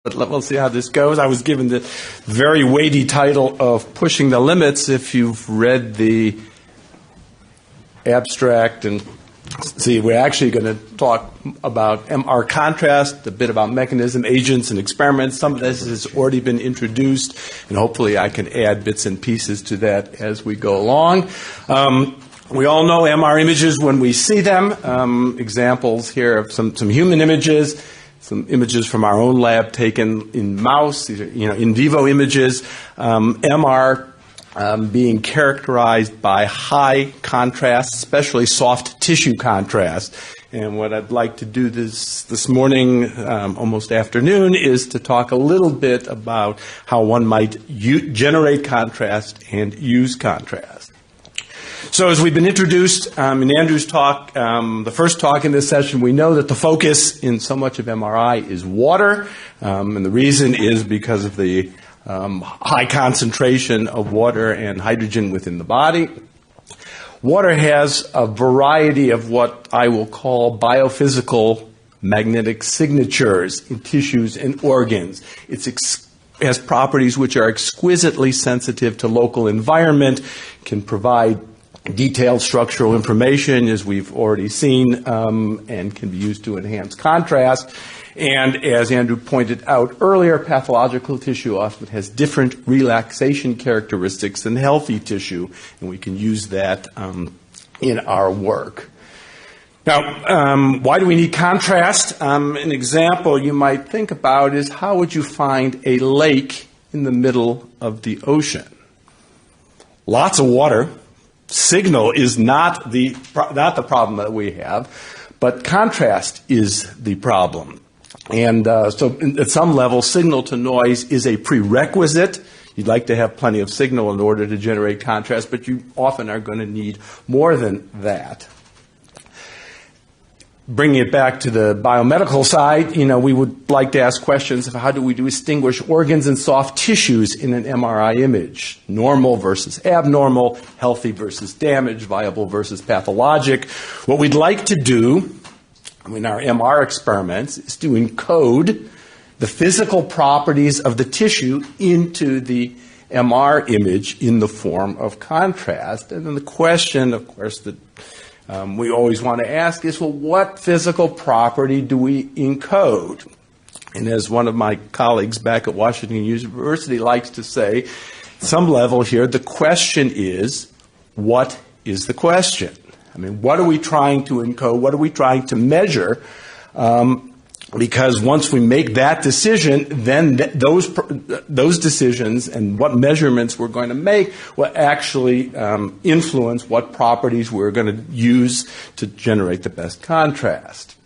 But we'll see how this goes. I was given the very weighty title of Pushing the Limits. If you've read the abstract, and see, we're actually going to talk about MR contrast, a bit about mechanism, agents, and experiments. Some of this has already been introduced, and hopefully I can add bits and pieces to that as we go along. We all know MR images when we see them. Examples here of some human images. Some images from our own lab taken in mouse, these are, in vivo images. MR being characterized by high contrast, especially soft tissue contrast. And what I'd like to do this morning, almost afternoon, is to talk a little bit about how one might generate contrast and use contrast. So as we've been introduced in Andrew's talk, the first talk in this session, we know that the focus in so much of MRI is water, and the reason is because of the high concentration of water and hydrogen within the body. Water has a variety of what I will call biophysical magnetic signatures in tissues and organs. It has properties which are exquisitely sensitive to local environment, can provide detailed structural information, as we've already seen, and can be used to enhance contrast. And as Andrew pointed out earlier, pathological tissue often has different relaxation characteristics than healthy tissue, and we can use that in our work. Now, why do we need contrast? An example you might think about is, how would you find a lake in the middle of the ocean? Lots of water. Signal is not the problem that we have, but contrast is the problem. And so at some level, signal to noise is a prerequisite. You'd like to have plenty of signal in order to generate contrast, but you often are going to need more than that. Bringing it back to the biomedical side, we would like to ask questions of how do we distinguish organs and soft tissues in an MRI image? Normal versus abnormal, healthy versus damaged, viable versus pathologic. What we'd like to do in our MR experiments is to encode the physical properties of the tissue into the MR image in the form of contrast. And then the question, of course, that we always want to ask is, well, what physical property do we encode? And as one of my colleagues back at Washington University likes to say, at some level here, the question is, what is the question? I mean, what are we trying to encode? What are we trying to measure? Because once we make that decision, then those decisions and what measurements we're going to make will actually influence what properties we're going to use to generate the best contrast.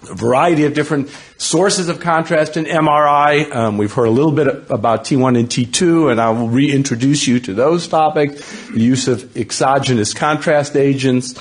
A variety of different sources of contrast in MRI. We've heard a little bit about T1 and T2, and I will reintroduce you to those topics. The use of exogenous contrast agents,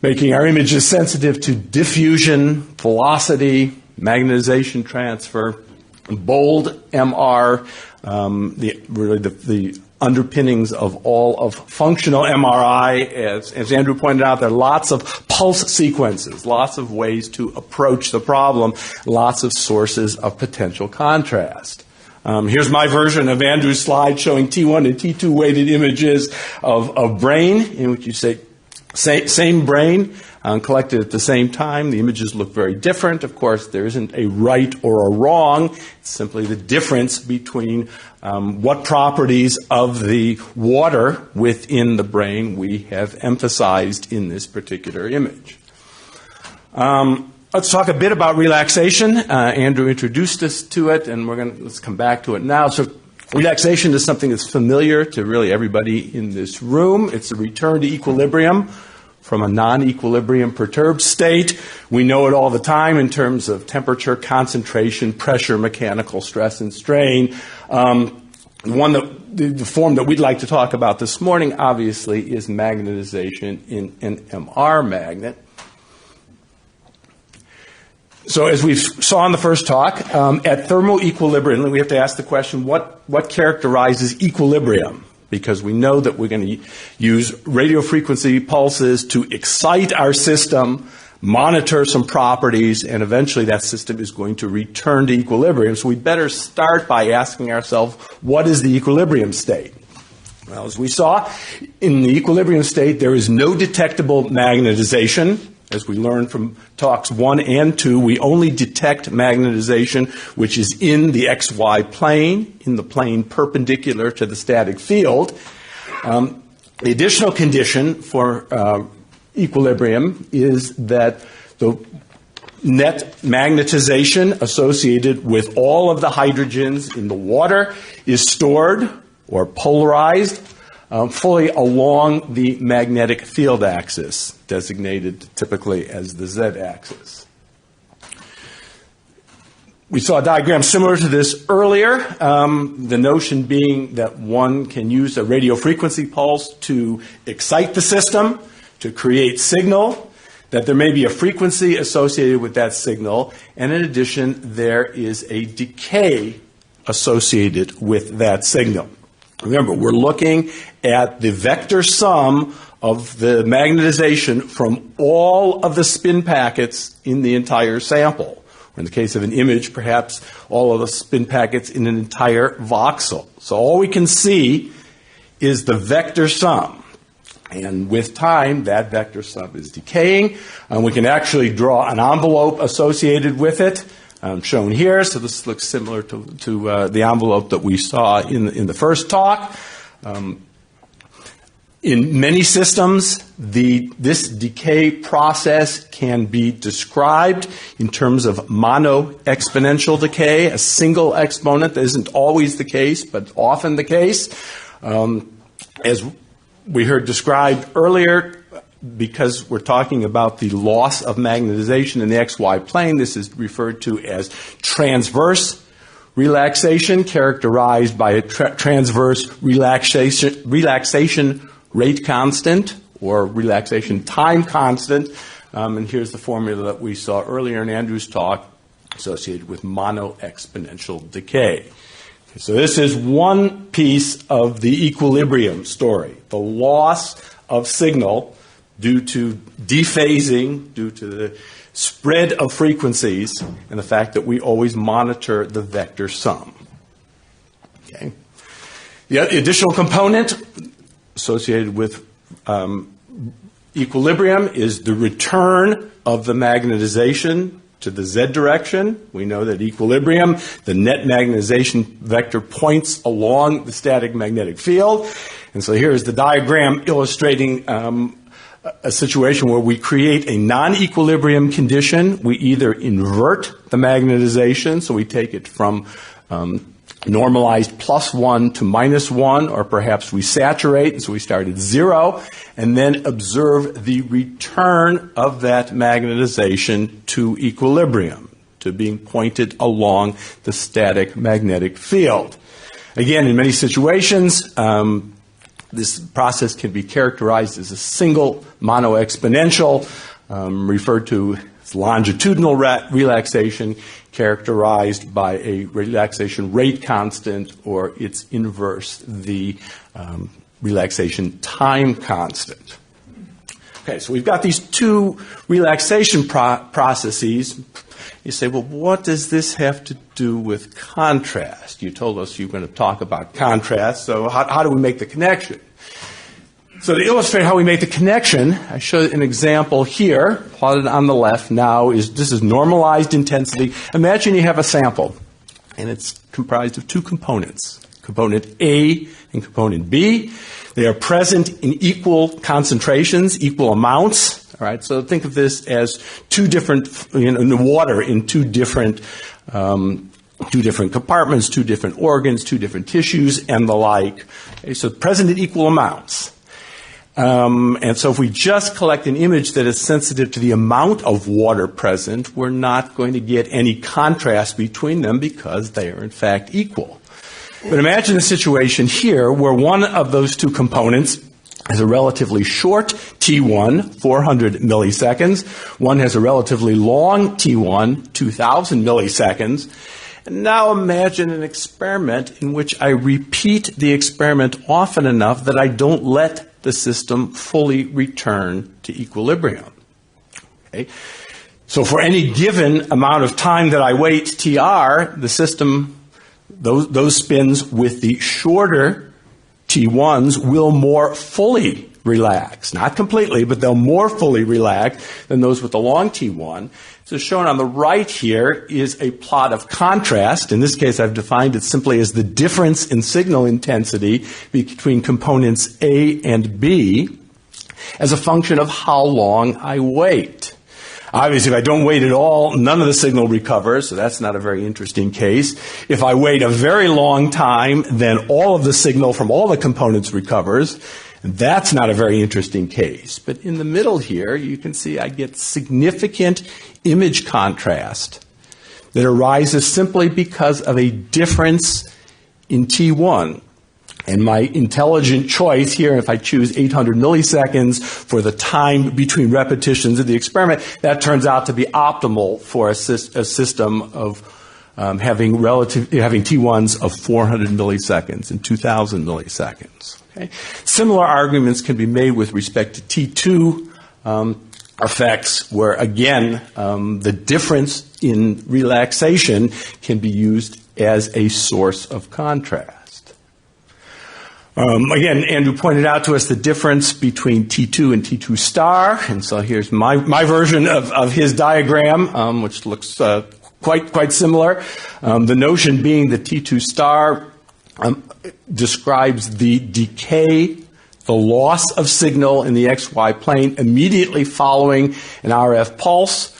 making our images sensitive to diffusion, velocity, magnetization transfer, bold MR, the underpinnings of all of functional MRI. As Andrew pointed out, there are lots of pulse sequences, lots of ways to approach the problem, lots of sources of potential contrast. Here's my version of Andrew's slide showing T1 and T2 weighted images of brain, in which you say same brain, collected at the same time. The images look very different. Of course, there isn't a right or a wrong. It's simply the difference between what properties of the water within the brain we have emphasized in this particular image. Let's talk a bit about relaxation. Andrew introduced us to it, and let's come back to it now. So relaxation is something that's familiar to really everybody in this room. It's a return to equilibrium from a non-equilibrium perturbed state. We know it all the time in terms of temperature, concentration, pressure, mechanical stress and strain. The form that we'd like to talk about this morning, obviously, is magnetization in an MR magnet. So as we saw in the first talk, at thermal equilibrium, we have to ask the question, what characterizes equilibrium? Because we know that we're going to use radio frequency pulses to excite our system, monitor some properties, and eventually that system is going to return to equilibrium. So we better start by asking ourselves, what is the equilibrium state? Well, as we saw, in the equilibrium state, there is no detectable magnetization. As we learned from talks 1 and 2, we only detect magnetization which is in the XY plane, in the plane perpendicular to the static field. The additional condition for equilibrium is that the net magnetization associated with all of the hydrogens in the water is stored or polarized fully along the magnetic field axis, designated typically as the z-axis. We saw a diagram similar to this earlier, the notion being that one can use a radiofrequency pulse to excite the system, to create signal, that there may be a frequency associated with that signal, and in addition, there is a decay associated with that signal. Remember, we're looking at the vector sum of the magnetization from all of the spin packets in the entire sample. Or in the case of an image, perhaps all of the spin packets in an entire voxel. So all we can see is the vector sum. And with time, that vector sum is decaying. We can actually draw an envelope associated with it, shown here. So this looks similar to the envelope that we saw in the first talk. In many systems, this decay process can be described in terms of mono-exponential decay, a single exponent. That isn't always the case, but often the case. As we heard described earlier, because we're talking about the loss of magnetization in the XY plane, this is referred to as transverse relaxation, characterized by a transverse relaxation rate constant or relaxation time constant. And here's the formula that we saw earlier in Andrew's talk associated with mono-exponential decay. So this is one piece of the equilibrium story, the loss of signal due to dephasing, due to the spread of frequencies, and the fact that we always monitor the vector sum. Okay. The additional component associated with equilibrium is the return of the magnetization to the z direction. We know that equilibrium, the net magnetization vector points along the static magnetic field. And so here is the diagram illustrating a situation where we create a non-equilibrium condition. We either invert the magnetization, so we take it from normalized +1 to -1, or perhaps we saturate, and so we start at 0, and then observe the return of that magnetization to equilibrium, to being pointed along the static magnetic field. Again, in many situations, this process can be characterized as a single mono-exponential, referred to as longitudinal relaxation, characterized by a relaxation rate constant or its inverse, the relaxation time constant. Okay, so we've got these two relaxation processes. You say, well, what does this have to do with contrast? You told us you were going to talk about contrast, so how do we make the connection? So to illustrate how we make the connection, I show an example here, plotted on the left now. This is normalized intensity. Imagine you have a sample, and it's comprised of two components, component A and component B. They are present in equal concentrations, equal amounts. All right, so think of this as two different, in the water, in two different compartments, two different organs, two different tissues, and the like. Okay, so present in equal amounts. And so if we just collect an image that is sensitive to the amount of water present, we're not going to get any contrast between them because they are in fact equal. But imagine a situation here where one of those two components has a relatively short T1, 400 milliseconds. One has a relatively long T1, 2,000 milliseconds. And now imagine an experiment in which I repeat the experiment often enough that I don't let the system fully return to equilibrium. Okay? So for any given amount of time that I wait, TR, the system, those spins with the shorter T1s will more fully relax. Not completely, but they'll more fully relax than those with the long T1. So shown on the right here is a plot of contrast. In this case, I've defined it simply as the difference in signal intensity between components A and B as a function of how long I wait. Obviously, if I don't wait at all, none of the signal recovers, so that's not a very interesting case. If I wait a very long time, then all of the signal from all the components recovers. That's not a very interesting case. But in the middle here, you can see I get significant image contrast that arises simply because of a difference in T1. And my intelligent choice here, if I choose 800 milliseconds for the time between repetitions of the experiment, that turns out to be optimal for a system of having T1s of 400 milliseconds and 2,000 milliseconds. Okay? Similar arguments can be made with respect to T2 effects, where again the difference in relaxation can be used as a source of contrast. Again, Andrew pointed out to us the difference between T2 and T2 star, and so here's my version of his diagram, which looks quite similar. The notion being that T2 star describes the decay, the loss of signal in the XY plane immediately following an RF pulse.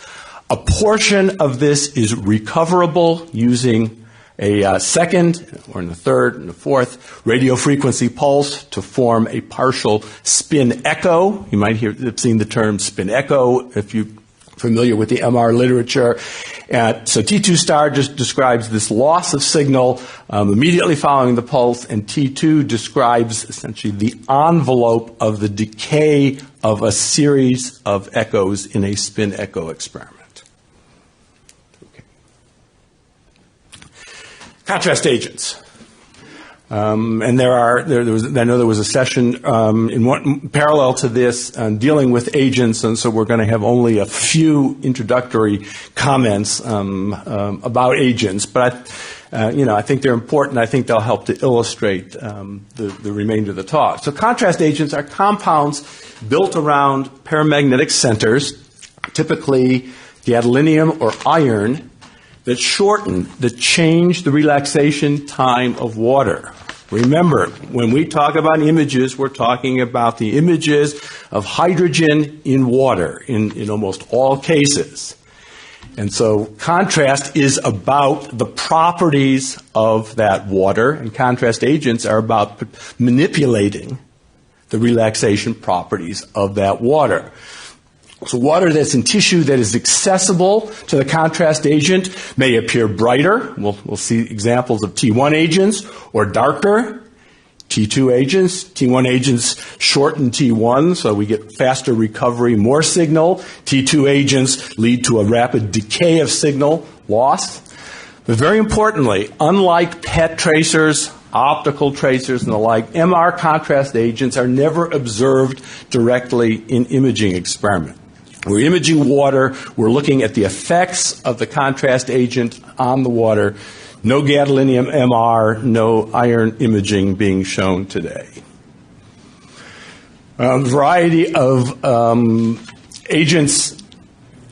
A portion of this is recoverable using a second, or in the third and the fourth, radio frequency pulse to form a partial spin echo. You might have seen the term spin echo if you're familiar with the MR literature. So T2 star just describes this loss of signal immediately following the pulse, and T2 describes essentially the envelope of the decay of a series of echoes in a spin echo experiment. Contrast agents. And I know there was a session parallel to this dealing with agents, and so we're going to have only a few introductory comments about agents. But I think they're important. I think they'll help to illustrate the remainder of the talk. So contrast agents are compounds built around paramagnetic centers, typically gadolinium or iron, that change the relaxation time of water. Remember, when we talk about images, we're talking about the images of hydrogen in water in almost all cases. And so contrast is about the properties of that water, and contrast agents are about manipulating the relaxation properties of that water. So water that's in tissue that is accessible to the contrast agent may appear brighter. We'll see examples of T1 agents, or darker. T2 agents. T1 agents shorten T1, so we get faster recovery, more signal. T2 agents lead to a rapid decay of signal loss. But very importantly, unlike PET tracers, optical tracers, and the like, MR contrast agents are never observed directly in imaging experiments. We're imaging water. We're looking at the effects of the contrast agent on the water. No gadolinium MR, no iron imaging being shown today. A variety of agents,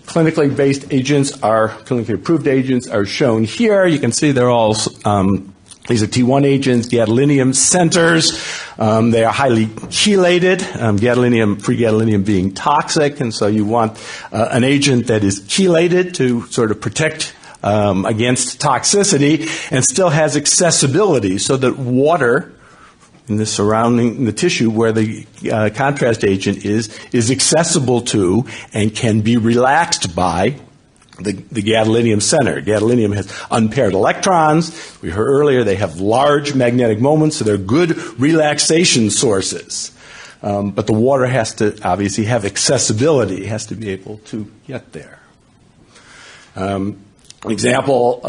clinically based agents, clinically approved agents are shown here. You can see they're all these are T1 agents, gadolinium centers. They are highly chelated, free gadolinium being toxic, and so you want an agent that is chelated to sort of protect against toxicity and still has accessibility so that water in the tissue where the contrast agent is accessible to and can be relaxed by the gadolinium center. Gadolinium has unpaired electrons. We heard earlier they have large magnetic moments, so they're good relaxation sources. But the water has to obviously have accessibility. It has to be able to get there. example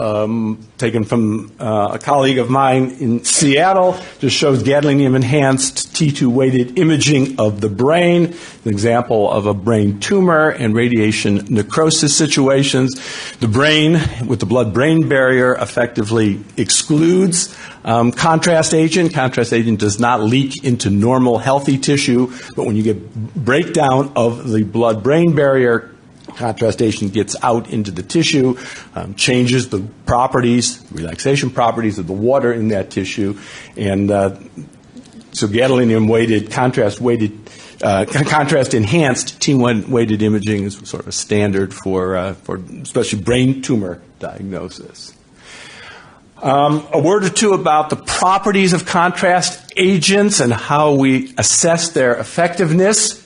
taken from a colleague of mine in Seattle just shows gadolinium-enhanced T2-weighted imaging of the brain, an example of a brain tumor and radiation necrosis situations. The brain, with the blood-brain barrier, effectively excludes contrast agent. Contrast agent does not leak into normal, healthy tissue, but when you get breakdown of the blood-brain barrier, contrast agent gets out into the tissue, changes the properties, relaxation properties of the water in that tissue, and so gadolinium-weighted, contrast-enhanced T1-weighted imaging is sort of a standard for especially brain tumor diagnosis. A word or two about the properties of contrast agents and how we assess their effectiveness.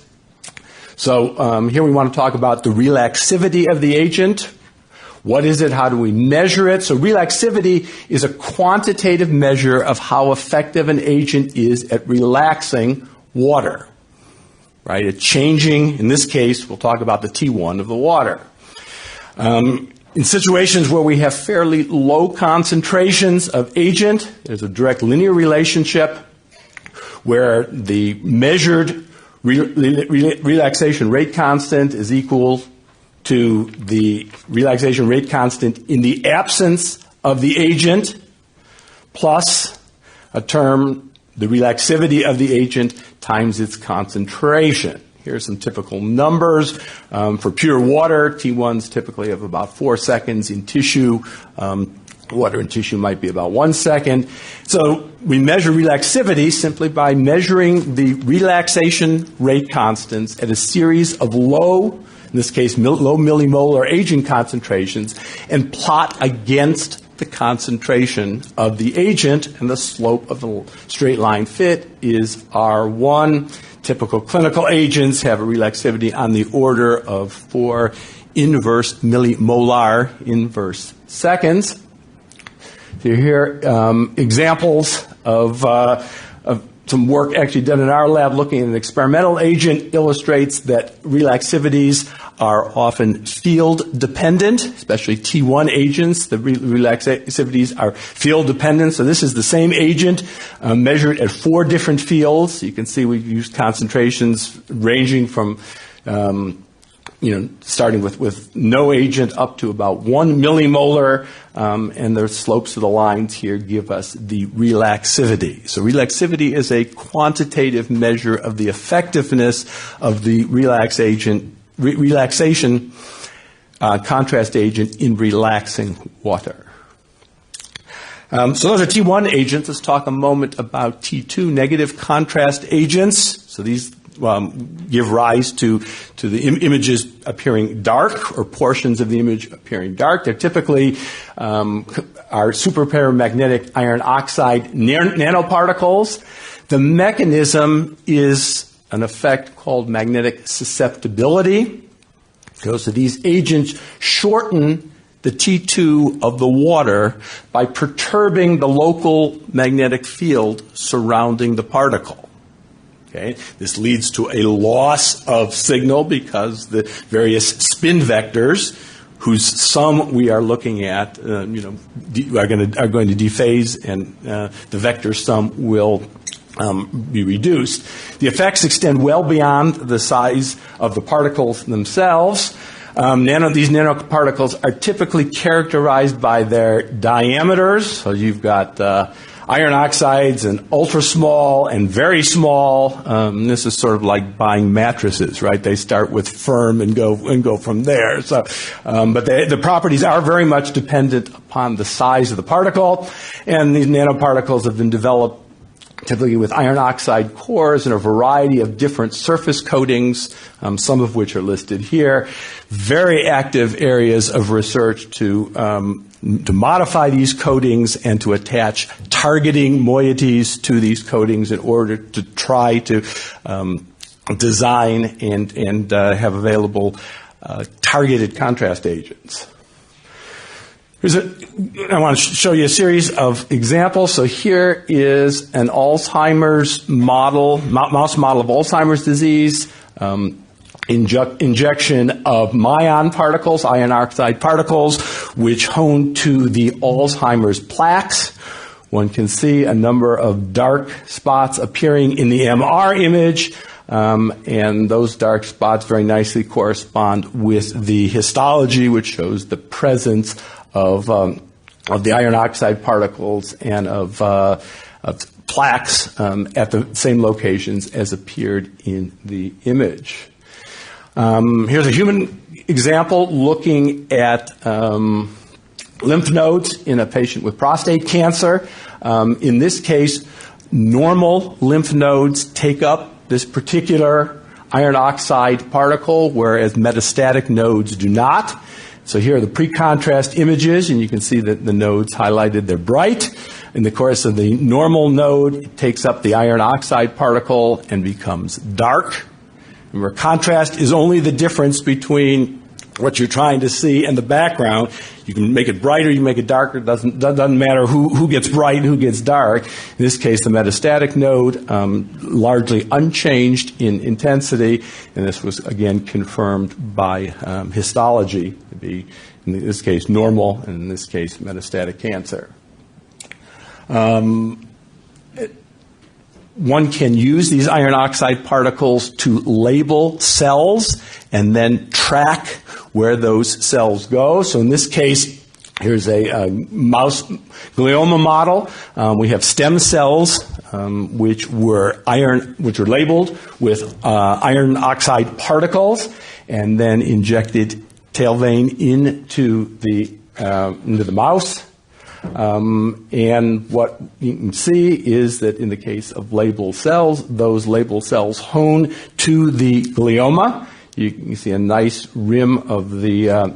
So here we want to talk about the relaxivity of the agent. What is it? How do we measure it? So relaxivity is a quantitative measure of how effective an agent is at relaxing water, right? At changing, in this case, we'll talk about the T1 of the water. In situations where we have fairly low concentrations of agent, there's a direct linear relationship where the measured relaxation rate constant is equal to the relaxation rate constant in the absence of the agent plus a term, the relaxivity of the agent times its concentration. Here are some typical numbers. For pure water, T1s typically have about 4 seconds in tissue. Water in tissue might be about 1 second. So we measure relaxivity simply by measuring the relaxation rate constants at a series of low, in this case, low millimolar agent concentrations, and plot against the concentration of the agent, and the slope of the straight line fit is R1. Typical clinical agents have a relaxivity on the order of 4 inverse millimolar inverse seconds. So here examples of some work actually done in our lab looking at an experimental agent illustrates that relaxivities are often field dependent, especially T1 agents. The relaxivities are field dependent. So this is the same agent measured at 4 different fields. You can see we've used concentrations ranging from starting with no agent up to about 1 millimolar, and the slopes of the lines here give us the relaxivity. So relaxivity is a quantitative measure of the effectiveness of the relaxation contrast agent in relaxing water. So those are T1 agents. Let's talk a moment about T2 negative contrast agents. So these give rise to the images appearing dark, or portions of the image appearing dark. They're typically are superparamagnetic iron oxide nanoparticles. The mechanism is an effect called magnetic susceptibility. So these agents shorten the T2 of the water by perturbing the local magnetic field surrounding the particle. Okay. This leads to a loss of signal because the various spin vectors, whose sum we are looking at, are going to dephase, and the vector sum will be reduced. The effects extend well beyond the size of the particles themselves. These nanoparticles are typically characterized by their diameters. So you've got iron oxides and ultra small and very small. This is sort of like buying mattresses, right? They start with firm and go from there. So, but the properties are very much dependent upon the size of the particle, and these nanoparticles have been developed typically with iron oxide cores and a variety of different surface coatings, some of which are listed here. Very active areas of research to modify these coatings and to attach targeting moieties to these coatings in order to try to design and have available targeted contrast agents. I want to show you a series of examples. So here is an Alzheimer's model, mouse model of Alzheimer's disease. injection of MION particles, iron oxide particles, which hone to the Alzheimer's plaques. One can see a number of dark spots appearing in the MR image, and those dark spots very nicely correspond with the histology, which shows the presence of the iron oxide particles and of plaques at the same locations as appeared in the image. Here's a human example looking at lymph nodes in a patient with prostate cancer. In this case, normal lymph nodes take up this particular iron oxide particle, whereas metastatic nodes do not. So here are the pre-contrast images, and you can see that the nodes highlighted, they're bright. In the course of the normal node, it takes up the iron oxide particle and becomes dark. Remember, contrast is only the difference between what you're trying to see and the background. You can make it brighter, you can make it darker. It doesn't matter who gets bright and who gets dark. In this case, the metastatic node, largely unchanged in intensity, and this was, again, confirmed by histology to be, in this case, normal, and in this case, metastatic cancer. One can use these iron oxide particles to label cells and then track where those cells go. So in this case, here's a mouse glioma model. We have stem cells which were labeled with iron oxide particles, and then injected tail vein into the mouse. And what you can see is that in the case of labeled cells, those labeled cells hone to the glioma. You can see a nice rim of the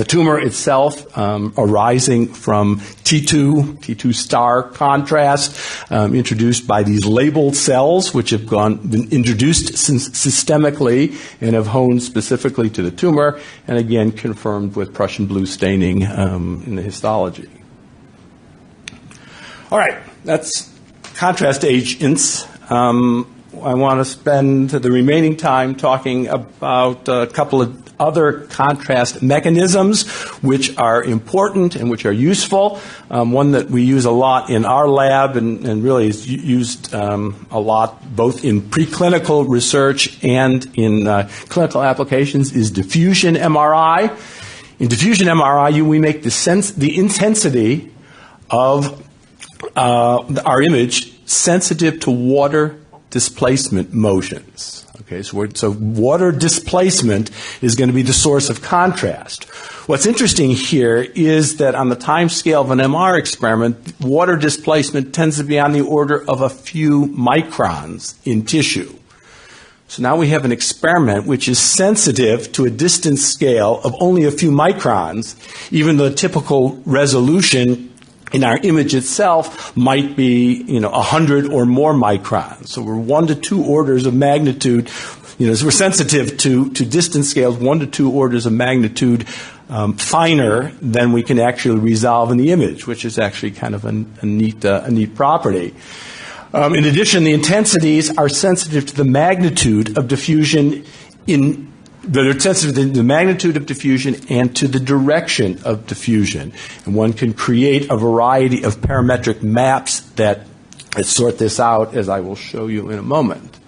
tumor itself arising from T2 star contrast introduced by these labeled cells, which have been introduced systemically and have honed specifically to the tumor, and again confirmed with Prussian blue staining in the histology. All right, that's contrast agents. I want to spend the remaining time talking about a couple of other contrast mechanisms which are important and which are useful. One that we use a lot in our lab and really is used a lot both in preclinical research and in clinical applications is diffusion MRI. In diffusion MRI, we make the intensity of our image sensitive to water displacement motions. Okay, so water displacement is going to be the source of contrast. What's interesting here is that on the time scale of an MR experiment, water displacement tends to be on the order of a few microns in tissue. So now we have an experiment which is sensitive to a distance scale of only a few microns, even though the typical resolution in our image itself might be, 100 or more microns. So we're 1 to 2 orders of magnitude, so we're sensitive to distance scales 1 to 2 orders of magnitude finer than we can actually resolve in the image, which is actually kind of a neat property. In addition, the intensities are sensitive to the magnitude of diffusion that are sensitive to the magnitude of diffusion and to the direction of diffusion. And one can create a variety of parametric maps that sort this out, as I will show you in a moment.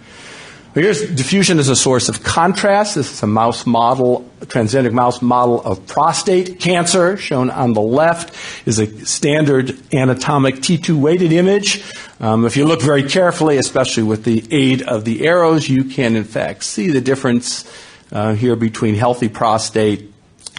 Here's diffusion as a source of contrast. This is a mouse model, a transgenic mouse model of prostate cancer. Shown on the left is a standard anatomic T2 weighted image. If you look very carefully, especially with the aid of the arrows, you can in fact see the difference here between healthy prostate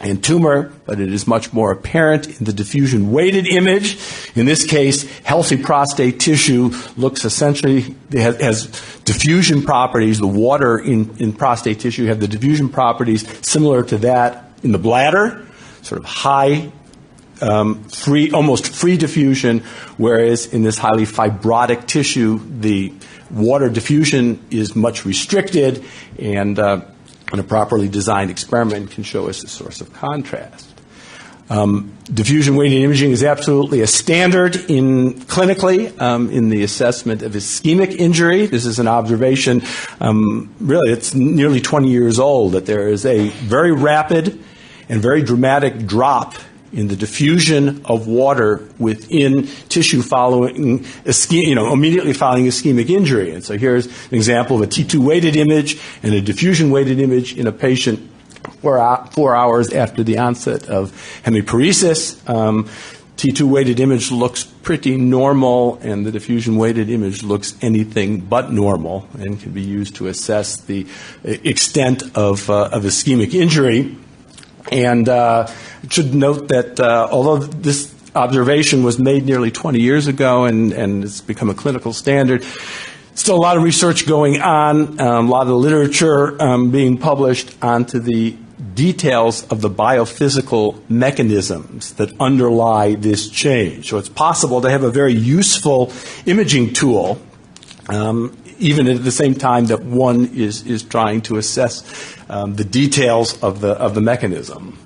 and tumor, but it is much more apparent in the diffusion weighted image. In this case, healthy prostate tissue looks essentially, has diffusion properties. The water in prostate tissue have the diffusion properties similar to that in the bladder, sort of high, almost free diffusion, whereas in this highly fibrotic tissue, the water diffusion is much restricted, and a properly designed experiment can show us a source of contrast. Diffusion weighted imaging is absolutely a standard clinically in the assessment of ischemic injury. This is an observation, really it's nearly 20 years old, that there is a very rapid and very dramatic drop in the diffusion of water within tissue following immediately following ischemic injury. And so here's an example of a T2 weighted image and a diffusion weighted image in a patient 4 hours after the onset of hemiparesis. T2 weighted image looks pretty normal, and the diffusion weighted image looks anything but normal, and can be used to assess the extent of ischemic injury. And I should note that although this observation was made nearly 20 years ago and it's become a clinical standard, still a lot of research going on, a lot of literature being published onto the details of the biophysical mechanisms that underlie this change. So it's possible to have a very useful imaging tool, even at the same time that one is trying to assess the details of the mechanism.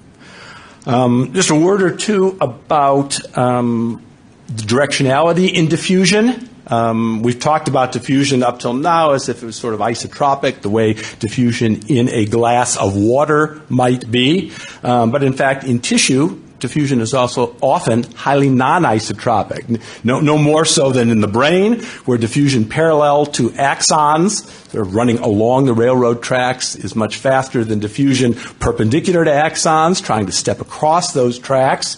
Just a word or two about the directionality in diffusion. We've talked about diffusion up till now as if it was sort of isotropic, the way diffusion in a glass of water might be. But in fact, in tissue, diffusion is also often highly non-isotropic. No more so than in the brain, where diffusion parallel to axons, they're running along the railroad tracks, is much faster than diffusion perpendicular to axons, trying to step across those tracks.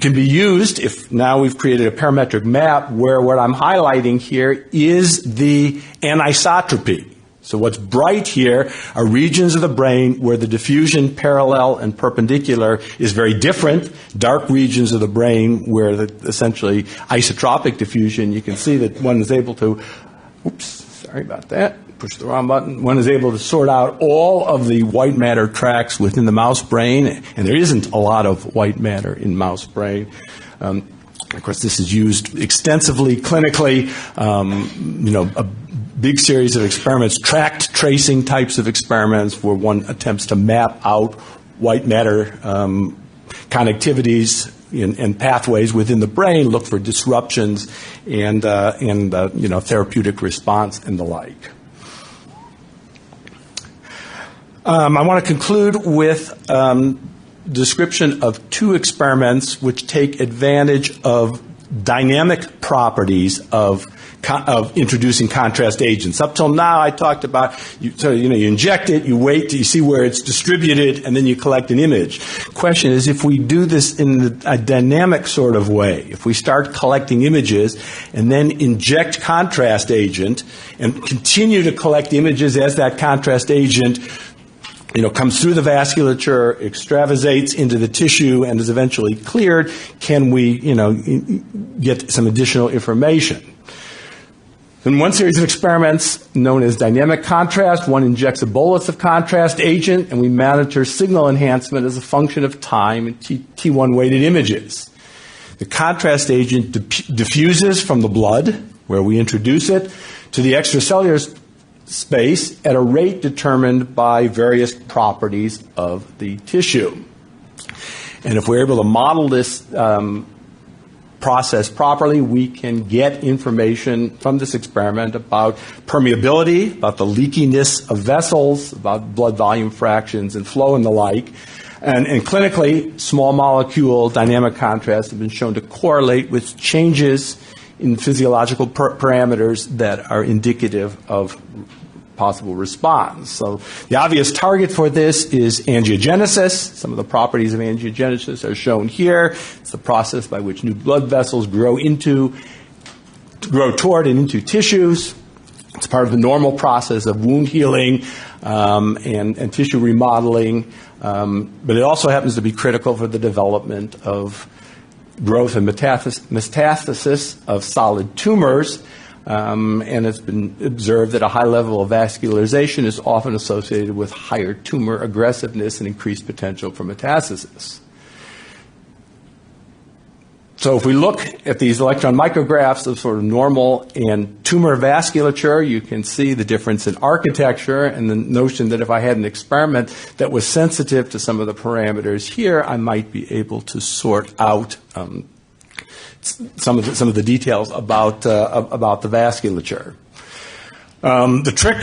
Can be used if now we've created a parametric map where what I'm highlighting here is the anisotropy. So what's bright here are regions of the brain where the diffusion parallel and perpendicular is very different. Dark regions of the brain where the essentially isotropic diffusion, you can see that one is able to, sorry about that, push the wrong button. One is able to sort out all of the white matter tracks within the mouse brain, and there isn't a lot of white matter in mouse brain. Of course, this is used extensively clinically. A big series of experiments, tract tracing types of experiments, where one attempts to map out white matter connectivities and pathways within the brain, look for disruptions and therapeutic response and the like. I want to conclude with description of two experiments which take advantage of dynamic properties of introducing contrast agents. Up till now, I talked about, you inject it, you wait till you see where it's distributed, and then you collect an image. Question is, if we do this in a dynamic sort of way, if we start collecting images and then inject contrast agent and continue to collect images as that contrast agent comes through the vasculature, extravasates into the tissue, and is eventually cleared, can we, get some additional information? In one series of experiments known as dynamic contrast, one injects a bolus of contrast agent, and we monitor signal enhancement as a function of time in T1 weighted images. The contrast agent diffuses from the blood, where we introduce it, to the extracellular space at a rate determined by various properties of the tissue. And if we're able to model this process properly, we can get information from this experiment about permeability, about the leakiness of vessels, about blood volume fractions and flow and the like. And clinically, small molecule dynamic contrast have been shown to correlate with changes in physiological parameters that are indicative of possible response. So the obvious target for this is angiogenesis. Some of the properties of angiogenesis are shown here. It's the process by which new blood vessels grow toward and into tissues. It's part of the normal process of wound healing and tissue remodeling. But it also happens to be critical for the development of growth and metastasis of solid tumors. And it's been observed that a high level of vascularization is often associated with higher tumor aggressiveness and increased potential for metastasis. So if we look at these electron micrographs of sort of normal and tumor vasculature, you can see the difference in architecture and the notion that if I had an experiment that was sensitive to some of the parameters here, I might be able to sort out some of the details about the vasculature. The trick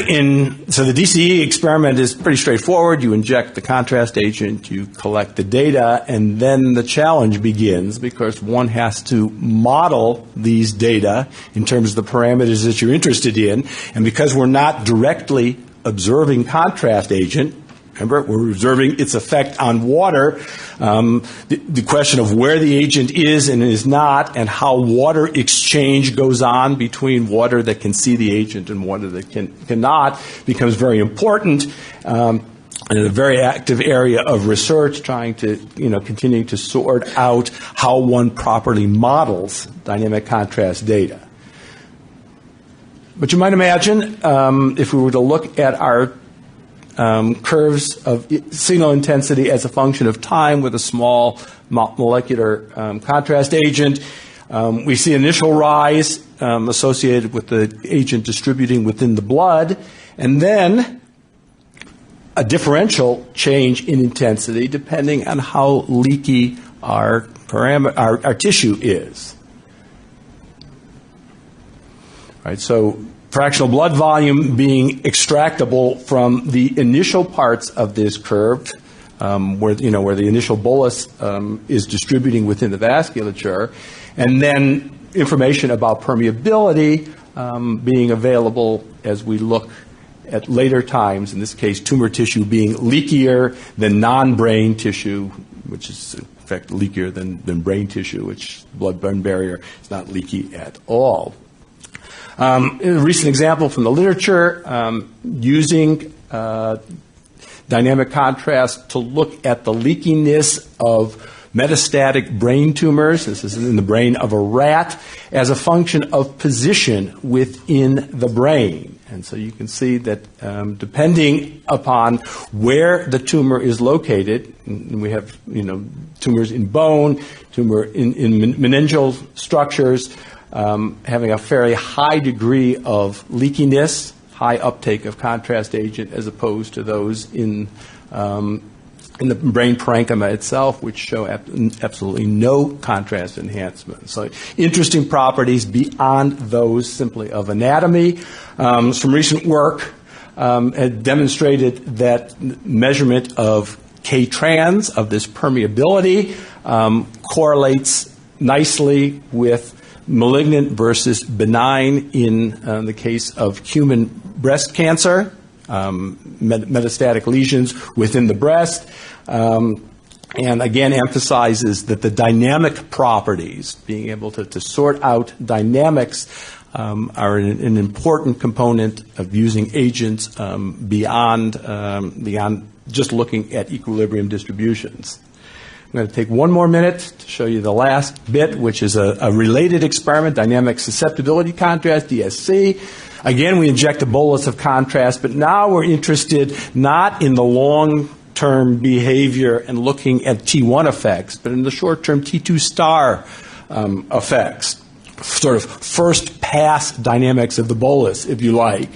so the DCE experiment is pretty straightforward. You inject the contrast agent, you collect the data, and then the challenge begins because one has to model these data in terms of the parameters that you're interested in. And because we're not directly observing contrast agent, remember, we're observing its effect on water. The question of where the agent is and is not, and how water exchange goes on between water that can see the agent and water that cannot becomes very important. And a very active area of research, trying to, continuing to sort out how one properly models dynamic contrast data. But you might imagine, if we were to look at our curves of signal intensity as a function of time with a small molecular contrast agent. We see initial rise associated with the agent distributing within the blood, and then a differential change in intensity depending on how leaky our tissue is. Right, so fractional blood volume being extractable from the initial parts of this curve, where the initial bolus is distributing within the vasculature, and then information about permeability being available as we look at later times, in this case tumor tissue being leakier than non-brain tissue, which is in fact leakier than brain tissue, which blood-brain barrier is not leaky at all. A recent example from the literature using dynamic contrast to look at the leakiness of metastatic brain tumors. This is in the brain of a rat as a function of position within the brain. And so you can see that depending upon where the tumor is located, and we have tumors in bone, tumor in meningeal structures, having a fairly high degree of leakiness, high uptake of contrast agent, as opposed to those in the brain parenchyma itself, which show absolutely no contrast enhancement. So interesting properties beyond those simply of anatomy. Some recent work had demonstrated that measurement of K-trans, of this permeability, correlates nicely with malignant versus benign in the case of human breast cancer, metastatic lesions within the breast, and again emphasizes that the dynamic properties, being able to sort out dynamics, are an important component of using agents beyond just looking at equilibrium distributions. I'm going to take one more minute to show you the last bit, which is a related experiment, dynamic susceptibility contrast, DSC. Again, we inject a bolus of contrast, but now we're interested not in the long-term behavior and looking at T1 effects, but in the short-term T2 star effects, sort of first-pass dynamics of the bolus, if you like.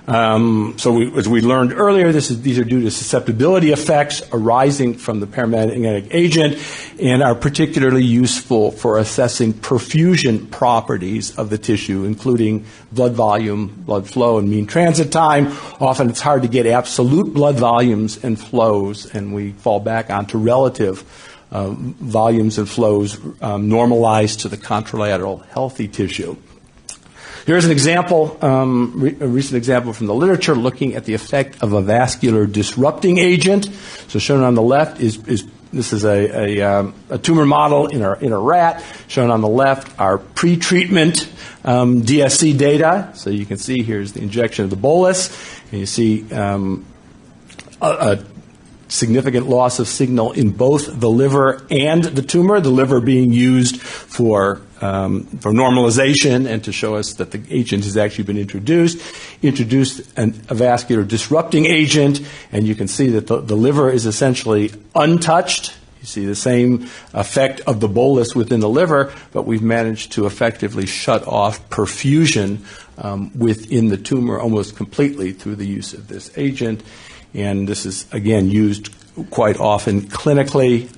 As we learned earlier, these are due to susceptibility effects arising from the paramagnetic agent and are particularly useful for assessing perfusion properties of the tissue, including blood volume, blood flow, and mean transit time. Often it's hard to get absolute blood volumes and flows, and we fall back onto relative volumes and flows normalized to the contralateral healthy tissue. Here's an example, a recent example from the literature looking at the effect of a vascular disrupting agent. So shown on the left is a tumor model in a rat. Shown on the left are pre-treatment DSC data. So you can see here's the injection of the bolus, and you see a significant loss of signal in both the liver and the tumor, the liver being used for normalization and to show us that the agent has actually been introduced a vascular disrupting agent, and you can see that the liver is essentially untouched You see the same effect of the bolus within the liver, but we've managed to effectively shut off perfusion within the tumor almost completely through the use of this agent. And this is, again, used quite often clinically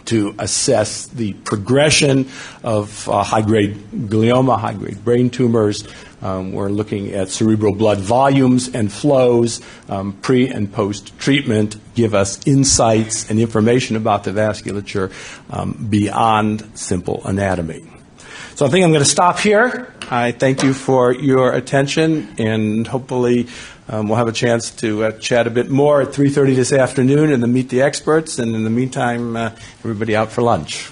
to assess the progression of high-grade glioma, high-grade brain tumors. We're looking at cerebral blood volumes and flows, pre- and post-treatment, give us insights and information about the vasculature beyond simple anatomy. So I think I'm going to stop here. I thank you for your attention, and hopefully we'll have a chance to chat a bit more at 3:30 this afternoon and then meet the experts. And in the meantime, everybody out for lunch.